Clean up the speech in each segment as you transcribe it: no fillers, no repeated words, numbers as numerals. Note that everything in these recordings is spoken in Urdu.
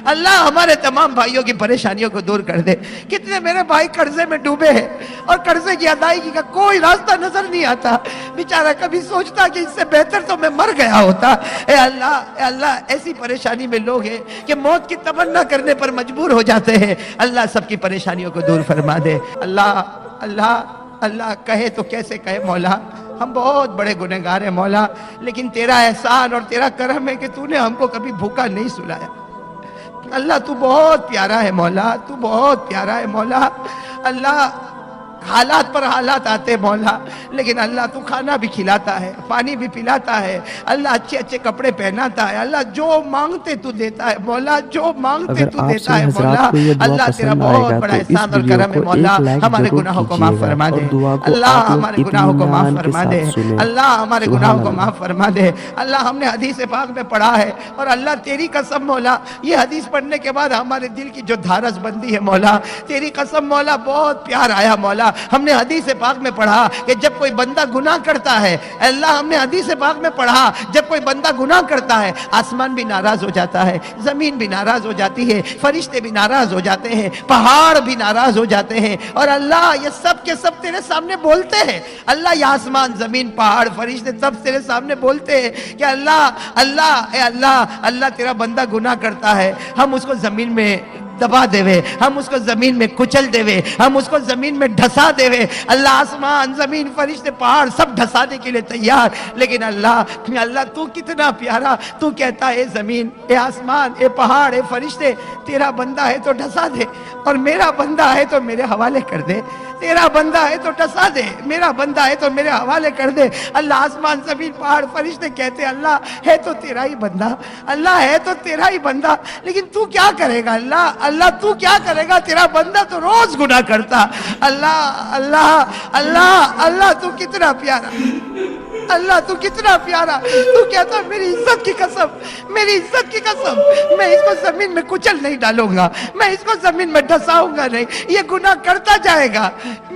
اللہ ہمارے تمام بھائیوں کی پریشانیوں کو دور کر دے۔ کتنے میرے بھائی قرضے میں ڈوبے ہیں اور قرضے کی ادائیگی کا کوئی راستہ نظر نہیں آتا، بیچارہ کبھی سوچتا کہ اس سے بہتر تو میں مر گیا ہوتا۔ اے اللہ ایسی پریشانی میں لوگ ہیں کہ موت کی تمنا کرنے پر مجبور ہو جاتے ہیں، اللہ سب کی پریشانیوں کو دور فرما دے۔ اللہ کہے تو کیسے کہے مولا، ہم بہت بڑے گنہگار ہیں مولا، لیکن تیرا احسان اور تیرا کرم ہے کہ تو نے ہم کو کبھی بھوکا نہیں سلایا۔ اللہ تو بہت پیارا ہے مولا، تو بہت پیارا ہے مولا۔ اللہ حالات پر حالات آتے ہیں مولا، لیکن اللہ تو کھانا بھی کھلاتا ہے، پانی بھی پلاتا ہے، اللہ اچھے اچھے کپڑے پہناتا ہے، اللہ جو مانگتے تو دیتا ہے مولا، جو مانگتے تو دیتا ہے مولا۔ اللہ تیرا بہت بڑا احسان اور کرم ہے مولا، ہمارے گناہوں کو معاف فرما دے اللہ، ہمارے گناہوں کو معاف فرما دے اللہ، ہمارے گناہوں کو معاف فرما دے اللہ۔ ہم نے حدیث پاک میں پڑھا ہے اور اللہ تیری قسم مولا، یہ حدیث پڑھنے کے بعد ہمارے دل کی جو دھارس بندی ہے مولا، تیری قسم مولا بہت پیار آیا مولا۔ ہم نے حدیث پاک میں پڑھا کہ جب کوئی بندہ گناہ کرتا ہے، اللہ ہم نے حدیث پاک میں پڑھا جب کوئی بندہ گناہ کرتا ہے آسمان بھی ناراض ہو جاتا ہے، زمین بھی ناراض ہو جاتی ہے، فرشتے بھی ناراض ہو جاتے ہیں، پہاڑ بھی ناراض ہو جاتے ہیں، اور اللہ یہ سب کے سب تیرے سامنے بولتے ہیں۔ اللہ یہ آسمان، زمین، پہاڑ، فرشتے سب تیرے سامنے بولتے ہیں کہ اللہ تیرا بندہ گناہ کرتا ہے، ہم اس کو زمین میں دبا دے وے، ہم اس کو زمین میں کچل دے وے، ہم اس کو زمین میں ڈھسا دے وے۔ اللہ آسمان، زمین، فرشتے، پہاڑ سب ڈھسانے کے لیے تیار، لیکن اللہ تو کتنا پیارا، تو کہتا ہے اے زمین، اے آسمان، اے پہاڑ، اے فرشتے، تیرا بندہ ہے تو ڈھسا دے، اور میرا بندہ ہے تو میرے حوالے کر دے، تیرا بندہ ہے تو ڈھسا دے، میرا بندہ ہے تو میرے حوالے کر دے۔ اللہ آسمان، زمین، پہاڑ، فرشتے کہتے ہیں اللہ ہے تو تیرا ہی بندہ، اللہ ہے تو تیرا ہی بندہ، لیکن تو کیا کرے گا اللہ تو کیا کرے گا، تیرا بندہ تو روز گناہ کرتا۔ اللہ تو کتنا پیارا، اللہ تو کتنا پیارا، تو کہتا میری عزت کی قسم، میری عزت کی قسم، میں اس کو زمین میں کچل نہیں ڈالوں گا، میں اس کو زمین میں ڈھساؤں گا نہیں، یہ گناہ کرتا جائے گا،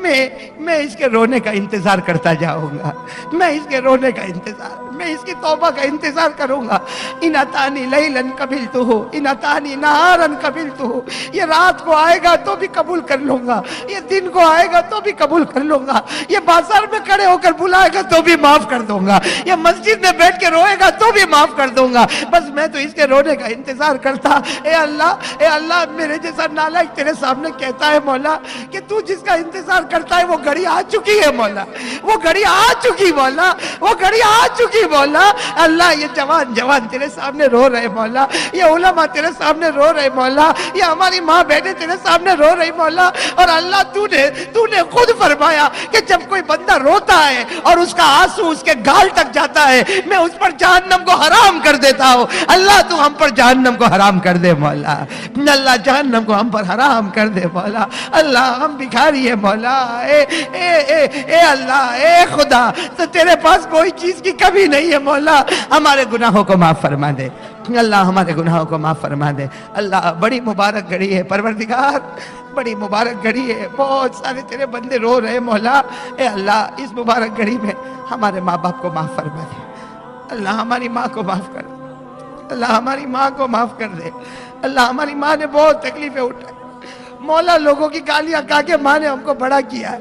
میں اس کے رونے کا انتظار کرتا جاؤں گا، میں اس کے رونے کا انتظار، میں اس کی توبہ کا انتظار کروں گا۔ ان اتانی لیلن قبلتہ، ان اتانی نہارن قبلتہ، یہ رات کو آئے گا تو بھی قبول کر لوں گا، یہ دن کو آئے گا تو بھی قبول کر لوں گا، یہ بازار میں کھڑے ہو کر بلائے گا تو بھی معاف کر دوں گا، یہ مسجد میں بیٹھ کے روئے گا تو بھی معاف کر دوں گا، بس میں تو اس کے رونے کا انتظار کرتا۔ اے اللہ میرے جیسا نالائق تیرے سامنے کہتا ہے مولا کہ تو جس کا انتظار کرتا ہے وہ گھڑی آ چکی ہے مولا، وہ گھڑی آ چکی مولا، وہ گھڑی آ چکی مولا۔ اللہ یہ جوان تیرے سامنے رو رہے مولا، یہ علماء تیرے سامنے رو رہے مولا، یہ ہماری ماں بہنیں تیرے سامنے رو رہی مولا، اور اللہ تو نے خود فرمایا کہ جب کوئی بندہ روتا ہے اور اس کا آنسو اس کے گال تک جاتا ہے میں اس پر جہنم کو حرام کر دیتا ہوں۔ اللہ تو ہم پر جہنم کو حرام کر دے مولا، اللہ جہنم کو ہم پر حرام کر دے مولا۔ اللہ ہم بھکاری ہیں مولا، اے اللہ، اے خدا، تو تیرے پاس کوئی چیز کی کمی نہیں ہے مولا، ہمارے گناہوں کو معاف فرما دے اللہ، ہمارے گناہوں کو معاف فرما دے اللہ۔ بڑی مبارک گھڑی ہے پروردگار، بڑی مبارک گھڑی ہے، بہت سارے تیرے بندے رو رہے مولا۔ اے اللہ اس مبارک گھڑی میں ہمارے ماں باپ کو معاف فرما دے اللہ، ہماری ماں کو معاف کر دے اللہ، ہماری ماں کو معاف کر دے اللہ۔ ہماری ماں نے بہت تکلیفیں اٹھائی مولا، لوگوں کی گالیاں کھا کے ماں نے ہم کو بڑا کیا ہے،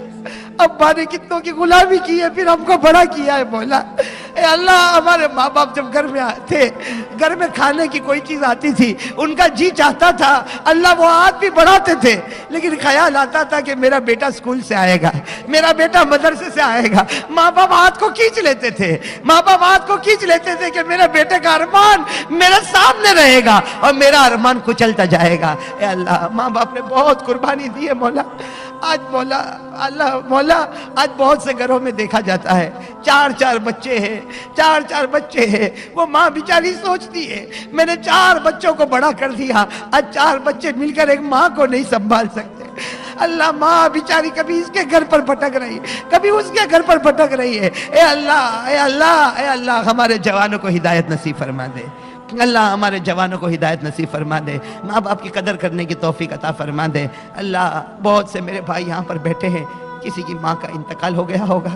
ابا نے کتنوں کی غلامی کی ہے پھر ہم کو بڑا کیا ہے مولا۔ اے اللہ ہمارے ماں باپ جب گھر میں آتے، گھر میں کھانے کی کوئی چیز آتی تھی ان کا جی چاہتا تھا اللہ وہ ہاتھ بھی بڑھاتے تھے، لیکن خیال آتا تھا کہ میرا بیٹا اسکول سے آئے گا، میرا بیٹا مدرسے سے آئے گا، ماں باپ ہاتھ کو کھینچ لیتے تھے، ماں باپ ہاتھ کو کھینچ لیتے تھے کہ میرے بیٹے کا ارمان میرے سامنے رہے گا اور میرا ارمان کچلتا جائے گا۔ اے اللہ ماں باپ نے بہت قربانی دی ہے مولا، آج مولا آج بہت سے گھروں میں دیکھا جاتا ہے چار بچے ہیں، وہ ماں بیچاری سوچتی ہے میں نے 4 بچوں کو بڑا کر دیا، آج 4 بچے مل کر ایک ماں کو نہیں سنبھال سکتے۔ اللہ ماں بیچاری کبھی اس کے گھر پر بھٹک رہی، کبھی اس کے گھر پر بھٹک رہی ہے۔ اے اللہ ہمارے جوانوں کو ہدایت نصیب فرما دے اللہ، ہمارے جوانوں کو ہدایت نصیب فرما دے، ماں باپ کی قدر کرنے کی توفیق عطا فرما دے اللہ۔ بہت سے میرے بھائی یہاں پر بیٹھے ہیں، کسی کی ماں کا انتقال ہو گیا ہوگا،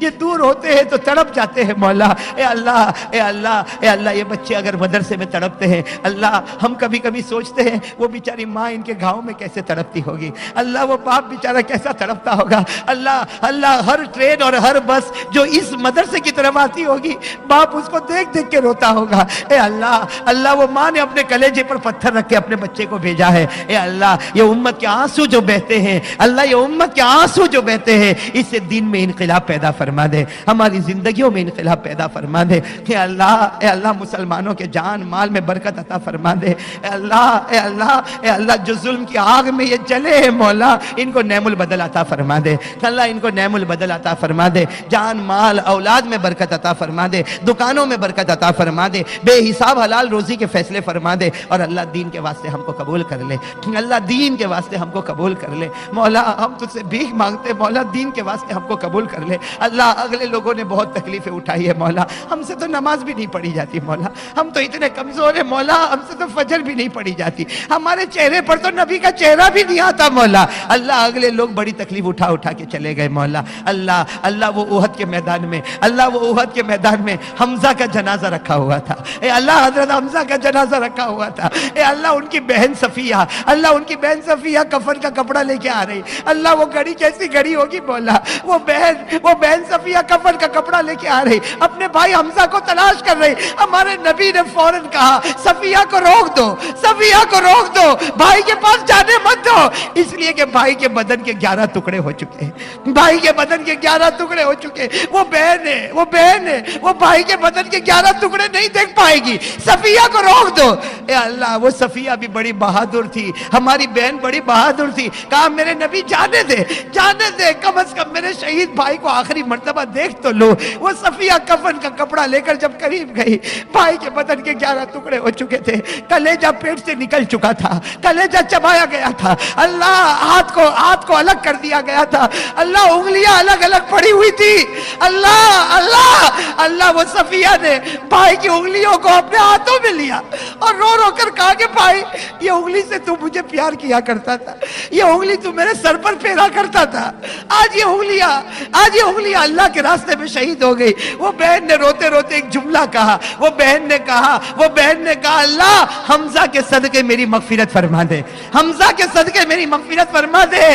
یہ دور ہوتے ہیں تو تڑپ جاتے ہیں مولا۔ اے اللہ اے اللہ اے اللہ، یہ بچے اگر مدرسے میں تڑپتے ہیں اللہ، ہم کبھی کبھی سوچتے ہیں وہ بیچاری ماں ان کے گھاؤں میں کیسے تڑپتی ہوگی، اللہ وہ باپ بیچارہ کیسا تڑپتا ہوگا، اللہ اللہ ہر ٹرین اور ہر بس جو اس مدرسے کی طرف آتی ہوگی باپ اس کو دیکھ دیکھ کے روتا ہوگا۔ اے اللہ اللہ، وہ ماں نے اپنے کلیجے پر پتھر رکھ کے اپنے بچے کو بھیجا ہے۔ اے اللہ یہ امت کے آنسو جو بہتے ہیں اللہ، یہ امت کے آنسو جو بہتے ہیں، اس سے دین میں انقلاب پیدا فرما دے، ہماری زندگیوں میں انقلاب پیدا فرما دے۔ اے اللہ مسلمانوں کے جان مال میں برکت عطا فرما دے۔ اے اللہ جو ظلم کی آگ میں یہ جلے ہیں مولا، ان کو نعم البدل عطا فرما دے اللہ، ان کو نعم البدل عطا فرما دے، جان مال اولاد میں برکت عطا فرما دے، دکانوں میں برکت عطا فرما دے، بے حساب حلال روزی کے فیصلے فرما دے، اور اللہ دین کے واسطے ہم کو قبول کر لے، اللہ دین کے واسطے ہم کو قبول کر لے مولا، ہم تجھ سے بھیک مانگتے مولا، دین کے واسطے ہم کو قبول کر لے اللہ۔ اگلے لوگوں نے بہت تکلیفیں اٹھائی ہے مولا، ہم سے تو نماز بھی نہیں پڑھی جاتی مولا، ہم تو اتنے کمزور ہیں مولا، ہم سے تو فجر بھی نہیں پڑھی جاتی، ہمارے چہرے پر تو نبی کا چہرہ بھی نہیں آتا مولا اللہ۔ اگلے لوگ بڑی تکلیف اٹھا اٹھا کے چلے گئے مولا اللہ وہ احد کے میدان میں وہ احد کے میدان میں حمزہ کا جنازہ رکھا ہوا تھا، اے اللہ حضرت حمزہ کا جنازہ رکھا ہوا تھا، اے اللہ ان کی بہن صفیہ، اللہ ان کی بہن صفیہ کفن کا کپڑا لے کے آ رہی، اللہ وہ گھڑی کیسی گھڑی ہوگی مولا، وہ بہن صفیہ کفن کا کپڑا لے کے آ رہی، اپنے بھائی حمزہ کو تلاش کر رہی، ہمارے نبی نے فوراً کہا صفیہ کو روک دو، صفیہ کو روک دو، بھائی کے پاس جانے مت دو، اس لیے کہ بھائی کے بدن کے 11 ٹکڑے ہو چکے ہیں، بھائی کے بدن کے 11 ٹکڑے ہو چکے، وہ بہن ہے وہ بھائی کے بدن کے 11 ٹکڑے نہیں دیکھ پائے گی، صفیہ کو روک دو۔ اے اللہ وہ صفیہ بھی بڑی بہادر تھی، ہماری بہن بڑی بہادر تھی، کہا میرے نبی جانے دے کم از کم میرے شہید بھائی کو آخری مرتبہ دیکھ تو لو۔ وہ صفیہ کفن کا کپڑا لے کر جب قریب گئی، بھائی کے بدن کے 11 ٹکڑے ہو چکے تھے، کلیجہ پیٹ سے نکل چکا تھا، کلیجہ چبایا گیا تھا، اللہ ہاتھ کو الگ کر دیا گیا تھا، اللہ انگلیاں الگ الگ پڑی ہوئی تھی، اللہ وہ صفیہ نے بھائی کی انگلیوں کو اپنے ہاتھوں میں لیا اور رو رو کر کہا کہ بھائی یہ انگلی سے تو مجھے پیار کیا کرتا تھا، یہ انگلی تو میرے سر پر پھیرا کرتا تھا، آج یہ انگلیاں اللہ کے راستے میں شہید ہو گئی۔ وہ بہن نے روتے روتے ایک جملہ کہا، وہ بہن نے کہا اللہ حمزہ کے صدقے میری مغفرت فرما دے، حمزہ کے صدقے میری مغفرت فرما دے۔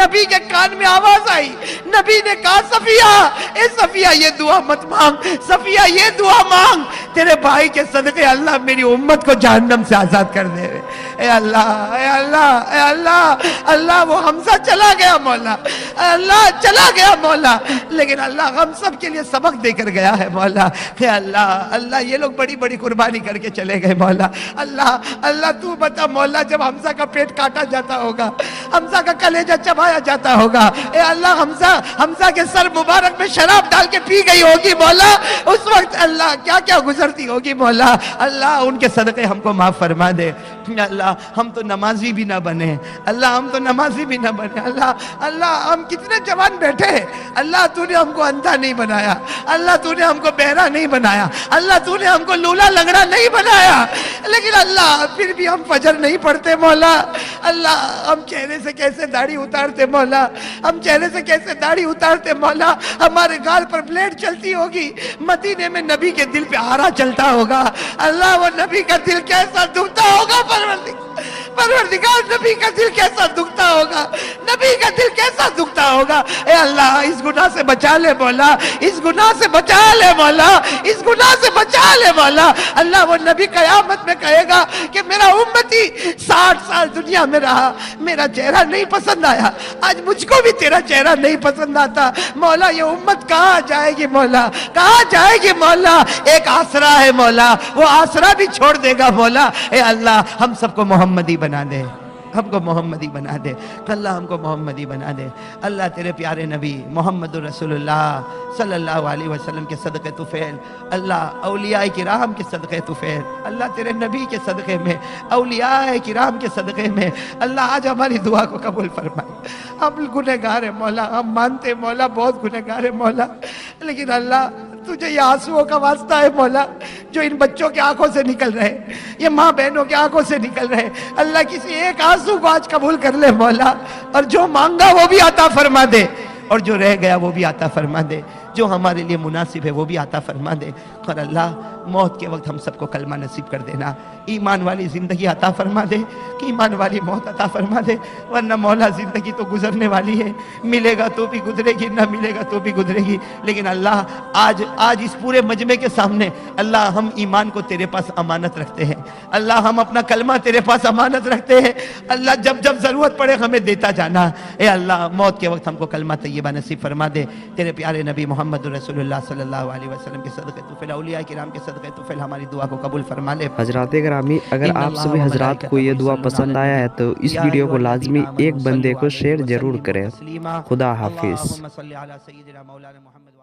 نبی کے کان میں آواز آئی، نبی نے کہا صفیہ یہ دعا مت مانگ، صفیہ یہ دعا مانگ، تیرے بھائی کے صدقے اللہ میری امت کو جہنم سے آزاد کر دے۔ اے اللہ وہ حمزہ چلا گیا مولا، اللہ چلا گیا مولا، لیکن اللہ ہم سب کے لیے سبق دے کر گیا ہے مولا۔ اے اللہ یہ لوگ بڑی بڑی قربانی کر کے چلے گئے مولا، اللہ تو بتا مولا، جب حمزہ کا پیٹ کاٹا جاتا ہوگا، حمزہ کا کلیجہ چبایا جاتا ہوگا، اے اللہ حمزہ کے سر مبارک میں شراب ڈال کے پی گئی ہوگی مولا، اس وقت اللہ کیا کیا گزرتی ہوگی مولا، اللہ ان کے صدقے ہم کو معاف فرما دے۔ اللہ ہم تو نمازی بھی نہ بنے، اللہ ہم کتنے جوان بیٹھے ہیں، اللہ تو نے ہم کو اندھا نہیں بنایا، اللہ تو نے ہم کو بہرا نہیں بنایا، اللہ تو نے ہم کو لولا لنگڑا نہیں بنایا، لیکن اللہ پھر بھی ہم فجر نہیں پڑھتے مولا، اللہ ہم چہرے سے کیسے داڑھی اتارتے مولا، مولا، ہمارے گال پر بلیڈ چلتی ہوگی، مدینے میں نبی کے دل پہ آرا چلتا ہوگا، اللہ وہ نبی کا دل کیسا دکھتا ہوگا، پروردگار نبی کا دل کیسا دکھتا ہوگا، نبی کا دل کیسا دکھتا ہوگا۔ اے اللہ اس گناہ سے بچا لے مولا، اس گناہ سے بچا لے مولا، اس گناہ سے بچا لے مولا۔ اللہ وہ نبی قیامت میں کہے گا کہ میرا امتی 60 سال دنیا میں رہا، میرا چہرہ نہیں پسند آیا، آج مجھ کو بھی تیرا چہرہ نہیں پسند آتا، مولا یہ امت کہاں جائے گی مولا، کہاں جائے گی مولا؟ ایک آسرا ہے مولا، وہ آسرا بھی چھوڑ دے گا مولا۔ اے اللہ ہم سب کو محمدی بنا دے، ہم کو محمدی بنا دے، اللہ ہم کو محمدی بنا دے۔ اللہ تیرے پیارے نبی محمد رسول اللہ صلی اللہ علیہ وسلم کے صدقے طفیل، اللہ اولیاء کرام کے صدقے طفیل، اللہ تیرے نبی کے صدقے میں، اولیاء کرام کے صدقے میں، اللہ آج ہماری دعا کو قبول فرمائے۔ ہم گنہگار ہیں مولا، ہم مانتے مولا بہت گنہگار ہیں مولا، لیکن اللہ تجھے یہ آنسوؤں کا واسطہ ہے مولا جو ان بچوں کے آنکھوں سے نکل رہے، یہ ماں بہنوں کے آنکھوں سے نکل رہے، اللہ کسی ایک آنسو کو آج قبول کر لے مولا، اور جو مانگا وہ بھی عطا فرما دے، اور جو رہ گیا وہ بھی عطا فرما دے، جو ہمارے لیے مناسب ہے وہ بھی عطا فرما دے۔ اور اللہ موت کے وقت ہم سب کو کلمہ نصیب کر دینا، ایمان والی زندگی عطا فرما دے، ایمان والی موت عطا فرما دے، ورنہ مولا زندگی تو گزرنے والی ہے، ملے گا تو بھی گزرے گی، نہ ملے گا تو بھی گزرے گی، لیکن اللہ آج اس پورے مجمع کے سامنے اللہ ہم ایمان کو تیرے پاس امانت رکھتے ہیں، اللہ ہم اپنا کلمہ تیرے پاس امانت رکھتے ہیں، اللہ جب جب ضرورت پڑے ہمیں دیتا جانا، اے اللہ موت کے وقت ہم کو کلمہ طیبہ نصیب فرما دے، تیرے پیارے نبی محمد رسول اللہ صلی اللہ علیہ وسلم کے صدقے طفل، اولیاء کرام کے صدقے طفل ہماری دعا کو قبول فرما لے۔ حضرات گرامی، اگر آپ سبھی حضرات کو یہ دعا پسند آیا ہے تو اس ویڈیو کو لازمی ایک بندے کو شیئر ضرور کریں۔ خدا حافظ۔ اللہم صلی علی سیدنا مولانا محمد